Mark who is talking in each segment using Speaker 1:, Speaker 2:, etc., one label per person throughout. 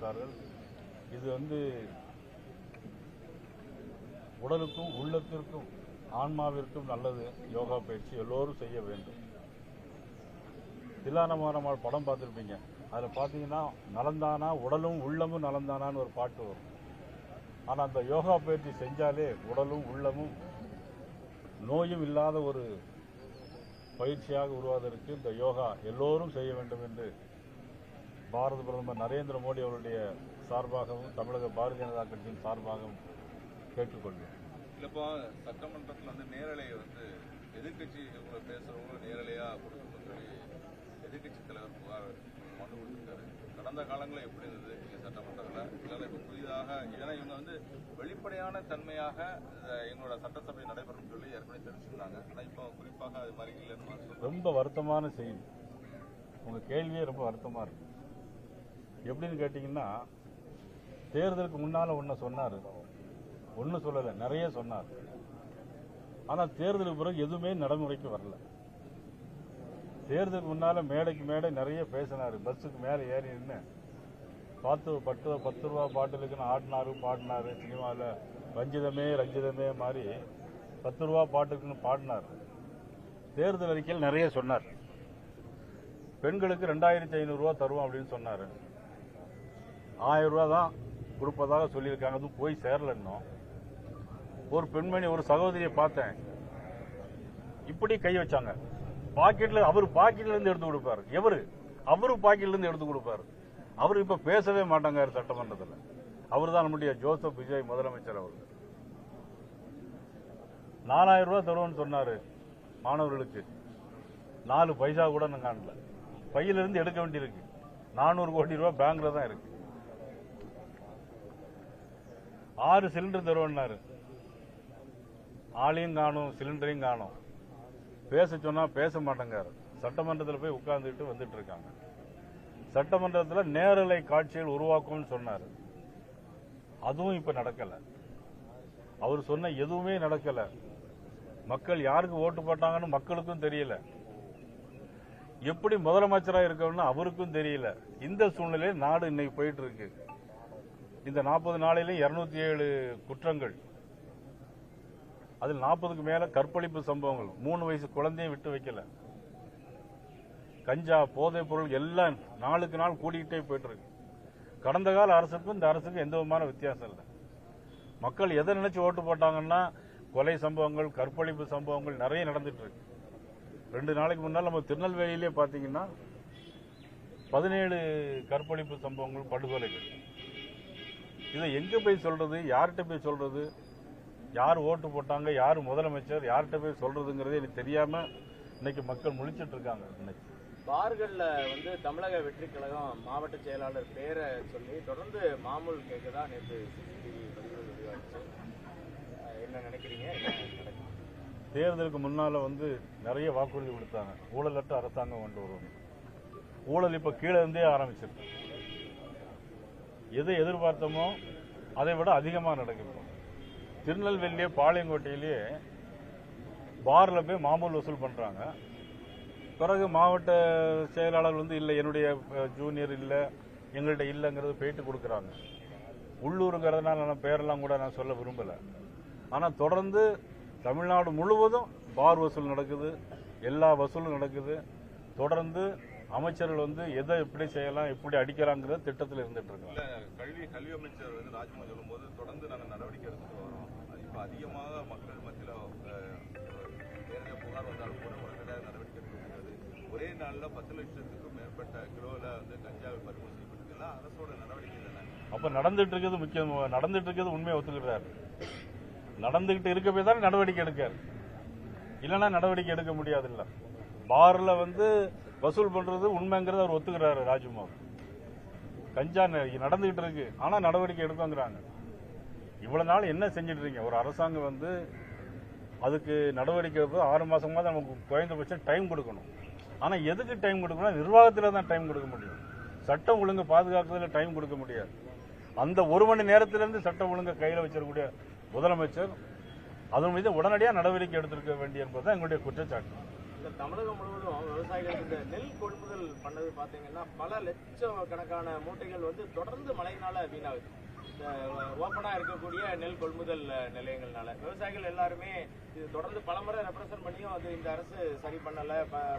Speaker 1: கொண்டிருக்கிறார்கள். இது உடலுக்கும் உள்ளத்திற்கும் ஆன்மாவிற்கும் நல்லது. யோகா பயிற்சி எல்லோரும் செய்ய வேண்டும். தில்லானமானம்மாள் படம் பார்த்துருப்பீங்க. அதில் பார்த்தீங்கன்னா நலந்தானா உடலும் உள்ளமும் நலந்தானான்னு ஒரு பாட்டு வரும். ஆனால் அந்த யோகா பயிற்சி செஞ்சாலே உடலும் உள்ளமும் நோயும் இல்லாத ஒரு பயிற்சியாக உருவாவதற்கு இந்த யோகா எல்லோரும் செய்ய வேண்டும் என்று பாரத பிரதமர் நரேந்திர மோடி அவருடைய சார்பாகவும் தமிழக பாரதிய ஜனதா கட்சியின் சார்பாகவும் கேட்டுக்கொள்வேன்.
Speaker 2: இல்லப்பா, சட்டமன்றத்தில் நேரலை எதிர்கட்சி பேசுறவங்க நேரலையா கொடுக்கணும்னு சொல்லி எதிர்கட்சி தலைவர் புகார் மனு கொடுத்திருக்காரு. கடந்த காலங்களில் எப்படி இருந்தது நீங்க சட்டமன்றத்தில்? இதனால இப்ப புதிதாக ஏன்னா இவங்க வெளிப்படையான தன்மையாக எங்களோட சட்டசபை நடைபெறும் சொல்லி ஏற்கனவே தெரிவிச்சிருந்தாங்க. ஆனா இப்போ குறிப்பாக அது மாதிரி இல்லைன்னு
Speaker 1: ரொம்ப வருத்தமான செய்தி. உங்க கேள்வியே ரொம்ப வருத்தமா இருக்கு. எப்படின்னு கேட்டீங்கன்னா, தேர்தலுக்கு முன்னால ஒன்னு சொன்னாரு, ஒன்னு சொல்லல, நிறைய சொன்னார். ஆனா தேர்தலுக்கு பிறகு எதுவுமே நடைமுறைக்கு வரல. தேர்தலுக்கு முன்னால மேடைக்கு மேடை நிறைய பேசினாரு. பஸ்ஸுக்கு மேல ஏறி நின்று 10 ரூபா பாட்டிலுக்குன்னு ஆடினாரு, பாடினாரு. சினிமாவில் ரஞ்சிதமே ரஞ்சிதமே மாதிரி 10 ரூபா பாட்டுக்குன்னு பாடினார். தேர்தல் அறிக்கையில் நிறைய சொன்னார். பெண்களுக்கு 2500 ரூபா தருவோம் அப்படின்னு சொன்னாரு. 1000 ரூபா தான் கொடுப்பதாக சொல்லியிருக்காங்க. அதுவும் போய் சேரல இன்னும். ஒரு பெண்மணி, ஒரு சகோதரியை பார்த்தேன், இப்படி கை வச்சாங்க. பாக்கெட்ல, அவர் பாக்கெட்ல இருந்து எடுத்து கொடுப்பாரு. அவரு பாக்கெட்ல இருந்து எடுத்து கொடுப்பாரு. அவரு இப்ப பேசவே மாட்டாங்க சட்டமன்றத்தில். அவர் தான் நம்முடைய ஜோசப் விஜய் முதலமைச்சர். அவர் 4000 ரூபாய் தருவோம்னு சொன்னாரு மாணவர்களுக்கு. 4 பைசா கூட நான் காணல. பையிலிருந்து எடுக்க வேண்டியிருக்கு. 400 கோடி ரூபாய் பேங்க்ல தான் இருக்கு. 6 சிலிண்டர் தருவோம்னாரு. ஆளையும் காணும், சிலிண்டரையும் காணும். பேச சொன்னா பேச மாட்டேங்காரு. சட்டமன்றத்தில் போய் உட்கார்ந்துட்டு வந்துட்டு இருக்காங்க. சட்டமன்றத்தில் நேரலை காட்சிகள் உருவாக்கும்னு சொன்னாரு. அதுவும் இப்ப நடக்கல. அவர் சொன்ன எதுவுமே நடக்கல. மக்கள் யாருக்கு ஓட்டு போட்டாங்கன்னு மக்களுக்கும் தெரியல. எப்படி முதலமைச்சராக இருக்கணும்னு அவருக்கும் தெரியல. இந்த சூழ்நிலையில் நாடு இன்னைக்கு போயிட்டு இருக்கு. இந்த 40 நாளிலும் 207 குற்றங்கள், அதில் 40க்கு மேல கற்பழிப்பு சம்பவங்கள். 3 வயசு குழந்தையும் விட்டு வைக்கல. கஞ்சா, போதைப் பொருள் எல்லாம் நாளுக்கு நாள் கூடிக்கிட்டே போயிட்டு இருக்கு. கடந்த கால அரசுக்கும் இந்த அரசுக்கும் எந்த விதமான வித்தியாசம் இல்லை. மக்கள் எதை நினைச்சு ஓட்டு போட்டாங்கன்னா, கொலை சம்பவங்கள், கற்பழிப்பு சம்பவங்கள் நிறைய நடந்துட்டு இருக்கு. 2 நாளைக்கு முன்னால் நம்ம திருநெல்வேலியிலே பாத்தீங்கன்னா 17 கற்பழிப்பு சம்பவங்கள், படுகொலைகள். இதை எங்க போய் சொல்றது, யார்கிட்ட போய் சொல்றது, யார் ஓட்டு போட்டாங்க, யார் முதலமைச்சர், யார்கிட்ட போய் சொல்றதுங்கிறதே எனக்கு தெரியாம இன்னைக்கு மக்கள் முழிச்சிட்டு இருக்காங்க. இன்னைக்கு
Speaker 3: பார்கள்ல தமிழக வெற்றி கழகம் மாவட்ட செயலாளர் பேரை சொல்லி தொடர்ந்து மாமூல் கேட்கதா நேற்று சிசிடிவி பதிவுகள் வெளியாச்சு. என்ன நினைக்கிறீங்க?
Speaker 1: தேர்தலுக்கு முன்னால நிறைய வாக்குறுதி கொடுத்தாங்க. ஊழலற்ற அரசாங்கம் கொண்டு வருவாங்க. ஊழல் இப்ப கீழே இருந்தே ஆரம்பிச்சிருக்கு. எதை எதிர்பார்த்தோமோ அதை விட அதிகமா நடக்குது. திருநெல்வேலியே பாளையங்கோட்டையிலேயே பார்ல போய் மாமூல் வசூல் பண்றாங்க. பிறகு மாவட்ட செயலாளர் இல்லை, என்னுடைய ஜூனியர் இல்ல, எங்கள்கிட்ட இல்லைங்கிறது பேட்டி கொடுக்கறாங்க. உள்ளூருங்கிறதுனால நான் பேரெல்லாம் கூட நான் சொல்ல விரும்பல. ஆனா தொடர்ந்து தமிழ்நாடு முழுவதும் பார் வசூல் நடக்குது, எல்லா வசூலும் நடக்குது. தொடர்ந்து அமைச்சர்கள் எதை எப்படி செய்யலாம், எப்படி அடிக்கலாங்கிற திட்டத்தில் இருந்துட்டு இருக்காங்க.
Speaker 2: கல்வி அமைச்சர் ராஜ்மோகன் சொல்லும் போது தொடர்ந்து நாங்கள் நடவடிக்கை எடுத்துட்டு வரோம். இப்ப அதிகமாக மக்கள் மத்தியில் நேரடியாக புகார் வந்தாலும் கூட உடனடியாக நடவடிக்கை எடுக்க முடியாது. ஒரே நாளில் 10 லட்சத்துக்கும் மேற்பட்ட கிலோவில் கஞ்சாவை பறிமுதல் செய்யப்பட்டதுலாம் அரசோட நடவடிக்கை தானே. அப்ப நடந்துட்டு இருக்கிறது முக்கியம். நடந்துட்டு இருக்கிறது உண்மையை ஒத்துக்கிறாரு. நடந்துகிட்டு இருக்க போய் தான் நடவடிக்கை எடுக்காரு. இல்லைன்னா நடவடிக்கை எடுக்க முடியாது. இல்ல பார்ல வசூல் பண்றது உண்மைங்கிறத அவர் ஒத்துக்கிறாரு ராஜ்மோகன். கஞ்சா நடந்துகிட்டு இருக்கு, ஆனா நடவடிக்கை எடுக்கங்கிறாங்க. இவ்வளவு நாள் என்ன செஞ்சிட்டு இருக்கீங்க? ஒரு அரசாங்கம் அதுக்கு நடவடிக்கை 6 மாசமா நமக்கு குறைந்தபட்சம் டைம் கொடுக்கணும். ஆனா எதுக்கு டைம் கொடுக்கணும்? நிர்வாகத்தில் தான் டைம் கொடுக்க முடியும். சட்டம் ஒழுங்கு பாதுகாக்கிறதுல டைம் கொடுக்க முடியாது. அந்த 1 மணி நேரத்திலிருந்து சட்டம் ஒழுங்கை கையில் வச்சிருக்கக்கூடிய முதலமைச்சர் அதன் மீது உடனடியாக நடவடிக்கை எடுத்திருக்க வேண்டிய என்பதுதான் எங்களுடைய குற்றச்சாட்டு.
Speaker 3: தமிழகம் முழுவதும் விவசாயிகள் இந்த நெல் கொள்முதல் பண்ணது பாத்தீங்கன்னா பல லட்சக்கணக்கான மூட்டைகள் வந்து தொடர்ந்து மழையினால வீணாகுது. ஓப்பனா இருக்கக்கூடிய நெல் கொள்முதல் நிலையங்கள்னால விவசாயிகள் எல்லாருமே இது தொடர்ந்து பலமுறை ரெப்ரசென்ட் பண்ணியும் அது இந்த அரசு சரி பண்ணல,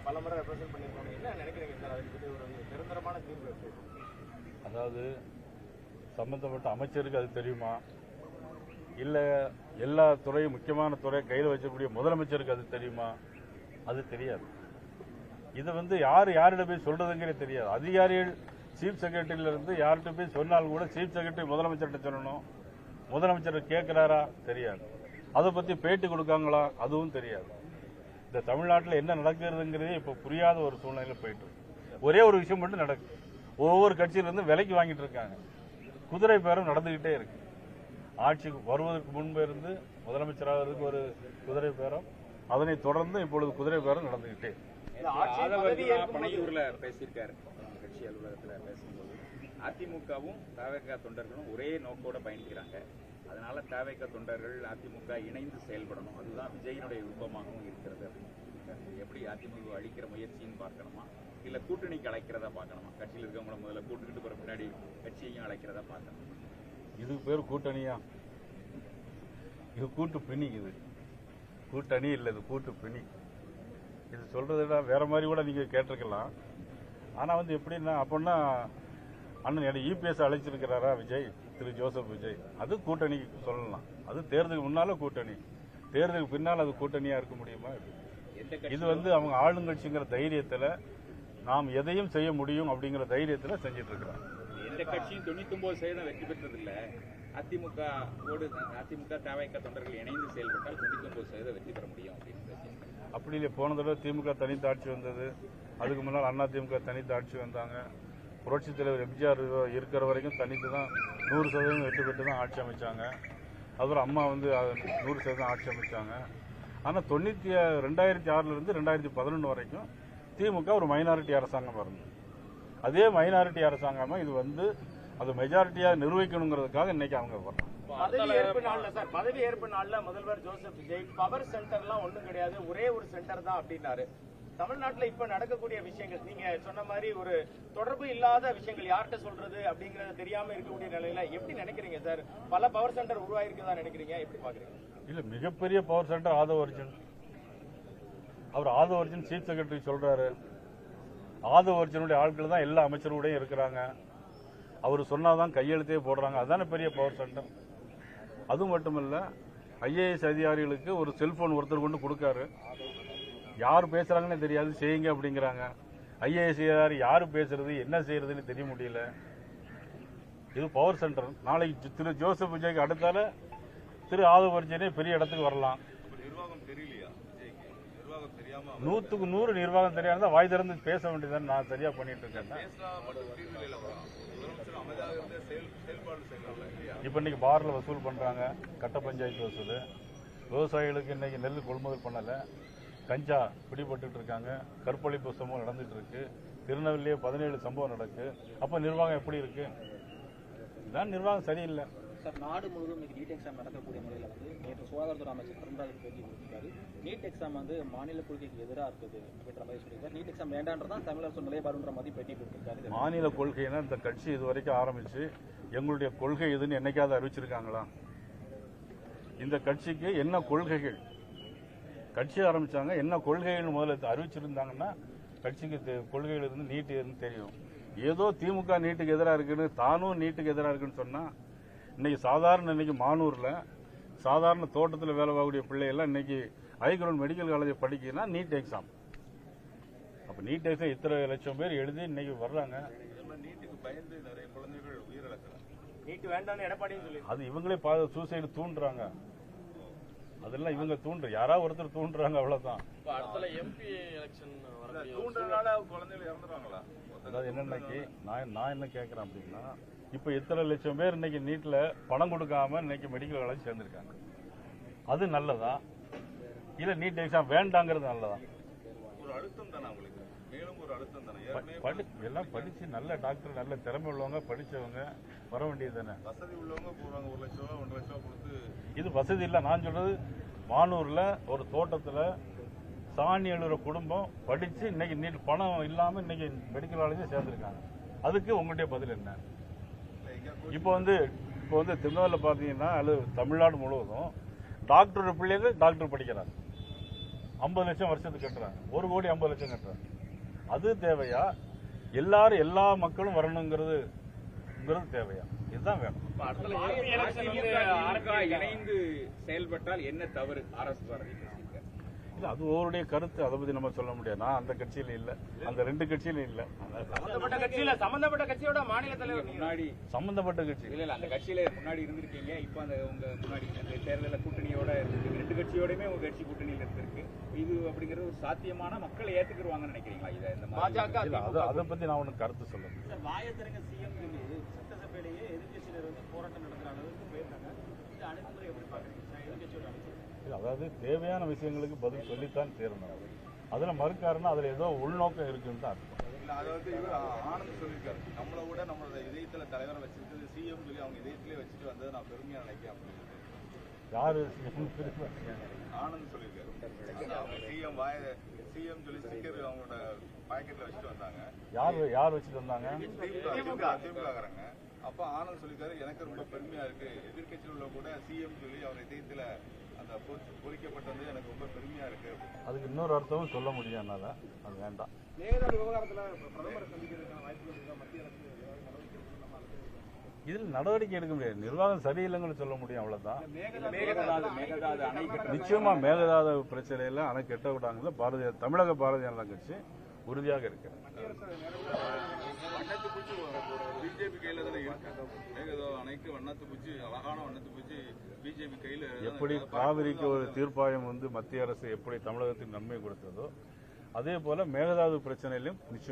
Speaker 3: பலமுறை ரெப்ரசென்ட் பண்ணிருக்கோம். என்ன நினைக்கிறீங்க சார்? அதுக்கு ஒரு நிரந்தரமான தீர்வு இருக்கு.
Speaker 1: அதாவது சம்பந்தப்பட்ட அமைச்சருக்கு அது தெரியுமா, இல்ல எல்லா துறையும் முக்கியமான துறை கையில் வச்சக்கூடிய முதலமைச்சருக்கு அது தெரியுமா? அது தெரியாது. இது வந்து யாரிடம் போய் சொல்றதுங்கிறே தெரியாது. அதிகாரிகள் சீஃப் செக்ரட்டரியில இருந்து யார்கிட்ட போய் சொன்னாலும் கூட சீஃப் செக்ரட்டரி முதலமைச்சர்கிட்ட சொல்லணும். முதலமைச்சர் கேட்கிறாரா? தெரியாது. அதை பத்தி பேட்டி கொடுக்காங்களா? அதுவும் தெரியாது. இந்த தமிழ்நாட்டில் என்ன நடக்கிறதுங்கிறதே இப்ப புரியாத ஒரு சூழ்நிலையில போயிட்டு ஒரே ஒரு விஷயம் மட்டும் நடக்குது. ஒவ்வொரு கட்சியிலிருந்து விலைக்கு வாங்கிட்டு இருக்காங்க. குதிரை பேரம் நடந்துகிட்டே இருக்கு. ஆட்சிக்கு வருவதற்கு முன்பு இருந்து முதலமைச்சராகிறதுக்கு ஒரு குதிரை பேரம், அதனை தொடர்ந்து இப்பொழுது குதிரை பேரம் நடந்துகிட்டே.
Speaker 4: பனையூர்ல பேசியிருக்காரு கட்சி அலுவலகத்துல பேசும்போது, அதிமுகவும் தவேக தொண்டர்களும் ஒரே நோக்கோட பயணிக்கிறாங்க. அதனால தவேக தொண்டர்கள் அதிமுக இணைந்து செயல்படணும், அதுதான் விஜயனுடைய விருப்பமாகவும் இருக்கிறது. எப்படி அதிமுக அழிக்கிற முயற்சின்னு பார்க்கணுமா, இல்ல கூட்டணிக்கு அழைக்கிறதா பார்க்கணுமா? கட்சியில் இருக்கவங்கள முதல்ல கூட்டுக்கிட்டு போற பின்னாடி கட்சியையும் அழைக்கிறதா பார்க்கணும்.
Speaker 1: இதுக்கு பேர் கூட்டணியா? இது கூட்டு பிணி. இது கூட்டணி இல்ல, இது கூட்டு பிணி. இது சொல்றதுனா வேற மாதிரி கூட நீங்க கேட்டிருக்கலாம். ஆனா வந்து எப்படின்னா, அப்படின்னா அண்ணன் இபிஎஸ் அழைச்சிருக்கிறாரா விஜய், திரு ஜோசப் விஜய், அது கூட்டணிக்கு சொல்லலாம். அது தேர்தலுக்கு முன்னால கூட்டணி, தேர்தலுக்கு பின்னால் அது கூட்டணியா இருக்க முடியுமா? இது வந்து அவங்க ஆளுங்கட்சிங்கிற தைரியத்துல நாம் எதையும் செய்ய முடியும் அப்படிங்கிற தைரியத்துல செஞ்சிட்டு இருக்கிறாங்க.
Speaker 4: எந்த கட்சியும் 99% வெற்றி பெற்றதில்லை. அதிமுக தவேக தொண்டர்கள் இணைந்து செயல்பட்டால் 99% வெற்றி பெற முடியும் அப்படின்னு.
Speaker 1: அப்படி இல்லை. போன தடவை திமுக தனித்து ஆட்சி வந்தது. அதுக்கு முன்னால் அண்ணா திமுக தனித்து ஆட்சி வந்தாங்க. புரட்சித் தலைவர் எம்ஜிஆர் இருக்கிற வரைக்கும் தனித்து தான் 100% வெற்றி பெற்று தான் ஆட்சி அமைச்சாங்க. அப்புறம் அம்மா வந்து 100% ஆட்சி அமைச்சாங்க. ஆனால் 2006 2011 வரைக்கும் திமுக ஒரு மைனாரிட்டி அரசாங்கம் இருந்தது. அதே மைனாரிட்டி அரசாங்கமா இது வந்து அது மெஜாரிட்டியா நிர்வகிக்கணுங்கிறதுக்காக இன்னைக்கு அவங்க வர்றாங்க.
Speaker 3: பதவி ஏற்பு நாள்ல முதல்வர் ஜோசப் விஜய் பவர் சென்டர்லாம் ஒண்ணும் கிடையாது, ஒரே ஒரு சென்டர் தான் அப்படின்னாரு. தமிழ்நாட்டுல இப்ப நடக்கக்கூடிய விஷயங்கள் நீங்க சொன்ன மாதிரி ஒரு தொடர்பு இல்லாத விஷயங்கள் யார்கிட்ட சொல்றது அப்படிங்கறது தெரியாம இருக்கக்கூடிய நிலையில எப்படி நினைக்கிறீங்க சார்? பல பவர் சென்டர் உருவாயிருக்குதா நினைக்கிறீங்க? எப்படி பாக்குறீங்க?
Speaker 1: இல்ல, மிகப்பெரிய பவர் சென்டர் ஆதவ அர்ஜுன். அவர் ஆதவ அர்ஜுன் சீஃப் செக்ரட்டரி சொல்றாரு. ஆதவ அர்ஜுனுடைய ஆட்கள் தான் எல்லா அமைச்சரோடையும் இருக்கிறாங்க. அவர் சொன்னாதான் கையெழுத்தே போடுறாங்க. அதுதானே பெரிய பவர் சென்டர். அது மட்டுமல்ல, ஐஏஎஸ் அதிகாரிகளுக்கு ஒரு செல்போன் ஒருத்தர் கொண்டு கொடுக்காரு. யார் பேசுறாங்கன்னு தெரியாது, செய்யுங்க அப்படிங்கிறாங்க. ஐஏஎஸ் அதிகாரி யாரு பேசுறது என்ன செய்யறதுன்னு தெரிய முடியல. இது பவர் சென்டர். நாளைக்கு திரு ஜோசப் விஜய்க்கு அடுத்தால திரு ஆதவ அர்ஜுனே பெரிய இடத்துக்கு வரலாம்.
Speaker 2: நிர்வாகம் தெரியலையா விஜய்க்கு? நிர்வாகம் தெரியாம
Speaker 1: 100க்கு 100 நிர்வாகம் தெரியாத வாய் திறந்து பேச வேண்டியதான். நான் சரியா பண்ணிட்டு இருக்கேன். இப்ப இன்னைக்கு பார்ல வசூல் பண்றாங்க, கட்ட பஞ்சாயத்து வசூல். விவசாயிகளுக்கு இன்னைக்கு நெல் கொள்முதல் பண்ணல, கஞ்சா பிடிபட்டு இருக்காங்க, கற்பழிப்பு சம்பவம் நடந்துட்டு இருக்கு. திருநெல்வேலியே 17 சம்பவம் நடக்கு. அப்ப நிர்வாகம் எப்படி இருக்கு? இதான் நிர்வாகம் சரியில்லை
Speaker 5: சார். நாடு முழுவதும் இன்னைக்கு நீட் எக்ஸாம் நடக்கக்கூடிய முறையில் வந்து நேற்று சுகாதாரத்துறை அமைச்சர் பிறந்தாருக்கு பேட்டி கொடுத்திருக்காரு. நீட் எக்ஸாம் வந்து மாநில கொள்கைக்கு எதிராக இருக்குது அப்படின்ற மாதிரி சொல்லியிருக்காரு. நீட் எக்ஸாம் வேண்டான்றதான் தமிழ் அரசு நிலைப்பாடுன்ற மாதிரி பேட்டி கொடுத்திருக்காரு.
Speaker 1: மாநில கொள்கைன்னா இந்த கட்சி இது வரைக்கும் ஆரம்பிச்சு எங்களுடைய கொள்கை எதுன்னு என்னைக்காவது அறிவிச்சிருக்காங்களா? இந்த கட்சிக்கு என்ன கொள்கைகள், கட்சி ஆரம்பிச்சாங்க என்ன கொள்கைகள் முதல்ல அறிவிச்சிருந்தாங்கன்னா கட்சிக்கு கொள்கைகள் இருந்து நீட் இருந்து தெரியும். ஏதோ திமுக நீட்டுக்கு எதிராக இருக்குன்னு, தானும் நீட்டுக்கு எதிராக இருக்குன்னு சொன்னா, இன்னைக்கு சாதாரண இன்னைக்கு மானூர்ல சாதாரண தோட்டத்தில் வேலை பார்க்கக்கூடிய பிள்ளைகள்லாம் இன்னைக்கு ஐகிரவுண்ட் மெடிக்கல் காலேஜ் படிக்கணும்னா நீட் எக்ஸாம். அப்ப நீட் எக்ஸாம் இத்தனை லட்சம் பேர் எழுதி இன்னைக்கு வர்றாங்க.
Speaker 2: நீட்டுக்கு பயந்து நிறைய குழந்தைகள் உயிரிழக்கிறாங்க.
Speaker 3: நீட் வேண்டாம்னு எடப்பாடியும் சொல்லி
Speaker 1: அது இவங்களே சூசைடு தூண்டுறாங்க. அதெல்லாம் இவங்க யாராவது ஒருத்தர் தூண்டுறாங்க, அவ்வளவுதான்.
Speaker 3: எம்பி எலெக்ஷன்
Speaker 2: தூண்டுறதுனால குழந்தைகள் இறந்துருவாங்களா?
Speaker 1: அதாவது என்னன்னைக்கு நான் என்ன கேட்கிறேன் அப்படின்னா, இப்ப இத்தனை லட்சம் பேர் இன்னைக்கு நீட்ல பணம் கொடுக்காம இன்னைக்கு மெடிக்கல் காலேஜ் சேர்ந்திருக்காங்க. அது நல்லதா இல்ல நீட் எக்ஸாம் வேண்டாங்கிறது நல்லதா?
Speaker 2: ஒரு அழுத்தம் தானே உங்களுக்கு, மேலும் ஒரு அழுத்தம் தானே.
Speaker 1: எல்லாம் படிச்சு நல்ல டாக்டர் நல்ல திறமை உள்ளவங்க படிச்சவங்க வர வேண்டியது தானே.
Speaker 2: வசதி உள்ளவங்க போறாங்க, 1 லட்சம் ரூபா 1.5 லட்சம் ரூபா கொடுத்து.
Speaker 1: இது வசதி இல்ல. நான் சொல்றது மானூர்ல ஒரு தோட்டத்துல சாணி எழுதுற குடும்பம் படிச்சு இன்னைக்கு நீட் பணம் இல்லாம இன்னைக்கு மெடிக்கல் காலேஜ் சேர்ந்திருக்காங்க. அதுக்கு உங்களுடைய பதில் என்ன? இப்போ வந்து திருநெல்வேலியில் பார்த்தீங்கன்னா அது தமிழ்நாடு முழுவதும் டாக்டர் பிள்ளைகள் டாக்டர் படிக்கிறாங்க. 50 லட்சம் வருஷத்துக்கு கட்டுறாங்க. 1 கோடி 50 லட்சம் கட்டுறாங்க. அது தேவையா? எல்லாரும் எல்லா மக்களும் வரணுங்கிறது தேவையா? இதுதான் வேணும்.
Speaker 4: இணைந்து செயல்பட்டால் என்ன தவறு? அரசு
Speaker 1: இல்ல, அது ஒருடைய கருத்து. அதை பத்தி நம்ம சொல்ல முடியாது. நான் அந்த கட்சியில இல்ல, அந்த 2 கட்சியிலும் இல்ல.
Speaker 3: சம்பந்தப்பட்ட கட்சியோட மாநில தலைவர்
Speaker 4: முன்னாடி
Speaker 1: சம்பந்தப்பட்ட கட்சி
Speaker 4: இல்ல அந்த கட்சியில முன்னாடி இருந்திருக்கீங்க. இப்ப அந்த உங்க முன்னாடி அந்த தேர்தலில் கூட்டணியோட இருக்கு. 2 கட்சியோடயுமே உங்க கட்சி கூட்டணியில் இருந்திருக்கு. இது அப்படிங்கிற ஒரு சாத்தியமான மக்கள் ஏத்துக்குருவாங்கன்னு நினைக்கிறீங்களா? இதை இந்த
Speaker 3: பாஜக
Speaker 1: அதை பத்தி நான் ஒன்னும் கருத்து சொல்ல முடியும்.
Speaker 5: வாயத்திறங்க சிஎம் சொல்லி சட்டசபையிலேயே எதிர்கட்சியினர் வந்து போராட்டம் நடத்துற அளவுக்கு போயிருக்காங்க. இது அணுகுமுறை எப்படி பாக்குறீங்க எதிர்கட்சியோட அமைச்சர்?
Speaker 1: அதாவது தேவையான விஷயங்களுக்கு பதில் சொல்லித்தான் சேரணும். அதுல மறுக்காருன்னா அதுல ஏதோ உள்நோக்கம் இருக்குன்னு தான் அர்த்தம்.
Speaker 2: அதை இவர் ஆனந்த் சொல்லியிருக்காரு. நம்மளை விட நம்மளோட இதயத்துல தலைவரை வச்சுட்டு சிஎம் சொல்லி அவங்க இதயத்திலே வச்சுட்டு வந்ததை நான் பெருமையா நினைக்கிறேன் அப்படின்னு
Speaker 1: யாரு
Speaker 2: ஆனந்த் சொல்லியிருக்காரு. சிஎம் சொல்லி ஸ்டிக்கர் அவங்களோட பாக்கெட்ல வச்சுட்டு வந்தாங்க.
Speaker 1: யார் வச்சுட்டு வந்தாங்க?
Speaker 2: திமுககாரங்க. அப்ப ஆனந்த் சொல்லியிருக்காரு, எனக்கு ரொம்ப பெருமையா இருக்கு. எதிர்கட்சியில் உள்ள கூட சிஎம் சொல்லி அவர் இதயத்துல அந்த பொறிக்கப்பட்டது எனக்கு ரொம்ப பெருமையா இருக்கு.
Speaker 1: அதுக்கு இன்னொரு அர்த்தமும் சொல்ல முடியும். என்னால அது வேண்டாம்.
Speaker 3: விவகாரத்துல பிரதமரை சந்திக்கிறதுக்கான வாய்ப்புகள் மத்திய அரசு
Speaker 1: இதில் நடவடிக்கை எடுக்க முடியாது. நிர்வாகம் சரியில்லைங்கன்னு சொல்ல முடியும், அவ்வளவுதான். நிச்சயமா மேகதாது பிரச்சனையில அணை கட்ட விடாங்க. தமிழக பாரதிய ஜனதா கட்சி உறுதியாக இருக்கு.
Speaker 2: பிஜேபி கையில தானே இருக்கு. மேகதாது அணைக்கு வண்ணத்து பூச்சி, அழகான வண்ணத்து பூச்சி பிஜேபி கையில.
Speaker 1: எப்படி காவிரிக்கு ஒரு தீர்ப்பாயம் மத்திய அரசு எப்படி தமிழகத்துக்கு நன்மை கொடுத்ததோ அதே போல மேகதாது பிரச்சனையிலும் நிச்சயம்